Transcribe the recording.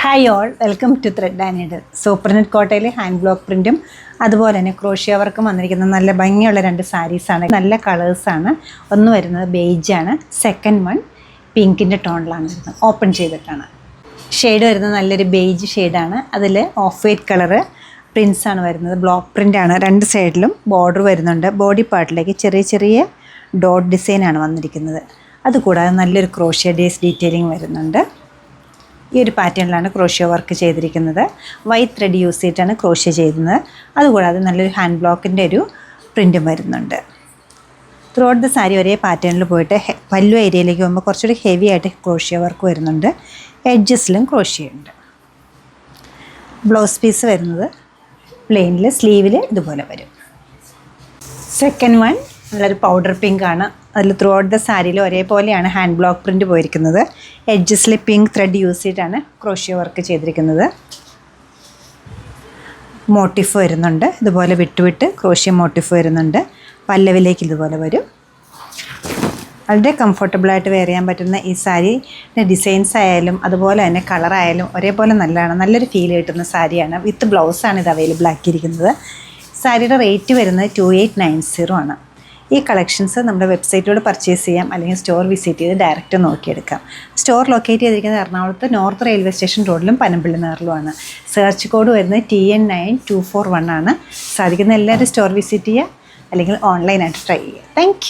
Hi all, welcome to thread and needle. Super net കോട്ടയിൽ hand block പ്രിൻറ്റും അതുപോലെ തന്നെ ക്രോഷ്യ വർക്കും വന്നിരിക്കുന്ന നല്ല ഭംഗിയുള്ള രണ്ട് സാരീസാണ്. നല്ല കളേഴ്സാണ്. ഒന്ന് വരുന്നത് ബേജാണ്, സെക്കൻഡ് വൺ പിങ്കിൻ്റെ ടോണിലാണ് വരുന്നത്. ഓപ്പൺ ചെയ്തിട്ടാണ് ഷെയ്ഡ് വരുന്നത്. നല്ലൊരു ബേജ് ഷെയ്ഡാണ്. അതിൽ ഓഫ് വൈറ്റ് കളറ് പ്രിൻസാണ് വരുന്നത്. ബ്ലോക്ക് പ്രിൻ്റാണ്. രണ്ട് സൈഡിലും ബോർഡർ വരുന്നുണ്ട്. ബോഡി പാർട്ടിലേക്ക് ചെറിയ ചെറിയ ഡോട്ട് ഡിസൈനാണ് വന്നിരിക്കുന്നത്. അതുകൂടാതെ നല്ലൊരു ക്രോഷ്യ ഡീറ്റെയിലിംഗ് വരുന്നുണ്ട്. ഈ ഒരു പാറ്റേണിലാണ് ക്രോഷ്യ വർക്ക് ചെയ്തിരിക്കുന്നത്. വൈറ്റ് ത്രെഡ് യൂസ് ചെയ്തിട്ടാണ് ക്രോഷ്യ ചെയ്യുന്നത്. അതുകൂടാതെ നല്ലൊരു ഹാൻഡ് ബ്ലോക്കിൻ്റെ ഒരു പ്രിൻറ്റും വരുന്നുണ്ട്. ത്രൂ ഔട്ട് ദ സാരി ഒരേ പാറ്റേണിൽ പോയിട്ട് പല്ലു ഏരിയയിലേക്ക് പോകുമ്പോൾ കുറച്ചുകൂടി ഹെവി ആയിട്ട് ക്രോഷ്യ വർക്ക് വരുന്നുണ്ട്. എഡ്ജസിലും ക്രോഷ്യ ഉണ്ട്. ബ്ലൗസ് പീസ് വരുന്നത് പ്ലെയിനിൽ, സ്ലീവിൽ ഇതുപോലെ വരും. സെക്കൻഡ് വൺ നല്ലൊരു പൗഡർ പിങ്ക് ആണ്. അതിൽ ത്രൂ ഔട്ട് ദ സാരിയിൽ ഒരേപോലെയാണ് ഹാൻഡ് ബ്ലോക്ക് പ്രിൻറ്റ് പോയിരിക്കുന്നത്. എഡ്ജസിൽ പിങ്ക് ത്രെഡ് യൂസ് ചെയ്തിട്ടാണ് ക്രോഷ്യ വർക്ക് ചെയ്തിരിക്കുന്നത്. മോട്ടിഫ് വരുന്നുണ്ട്. ഇതുപോലെ വിട്ട് ക്രോഷ്യ മോട്ടിഫ് വരുന്നുണ്ട്. പല്ലവിലേക്ക് ഇതുപോലെ വരും. വളരെ കംഫർട്ടബിളായിട്ട് വെയർ ചെയ്യാൻ പറ്റുന്ന ഈ സാരിയുടെ ഡിസൈൻസ് ആയാലും അതുപോലെ തന്നെ കളറായാലും ഒരേപോലെ നല്ലതാണ്. നല്ലൊരു ഫീൽ കിട്ടുന്ന സാരിയാണ്. വിത്ത് ബ്ലൗസാണ് ഇത് അവൈലബിൾ ആക്കിയിരിക്കുന്നത്. സാരിയുടെ റേറ്റ് വരുന്നത് 2890 ആണ്. ഈ കളക്ഷൻസ് നമ്മുടെ വെബ്സൈറ്റിലൂടെ പർച്ചേസ് ചെയ്യാം, അല്ലെങ്കിൽ സ്റ്റോർ വിസിറ്റ് ചെയ്ത് ഡയറക്റ്റ് നോക്കിയെടുക്കാം. സ്റ്റോർ ലൊക്കേറ്റ് ചെയ്തിരിക്കുന്നത് എറണാകുളത്ത് നോർത്ത് റെയിൽവേ സ്റ്റേഷൻ റോഡിലും പനമ്പള്ളി നഗറിലുമാണ്. സെർച്ച് കോഡ് വരുന്നത് TN9241 ആണ്. സാധിക്കുന്ന എല്ലാവരും സ്റ്റോർ വിസിറ്റ് ചെയ്യുക, അല്ലെങ്കിൽ ഓൺലൈനായിട്ട് ട്രൈ ചെയ്യുക. താങ്ക്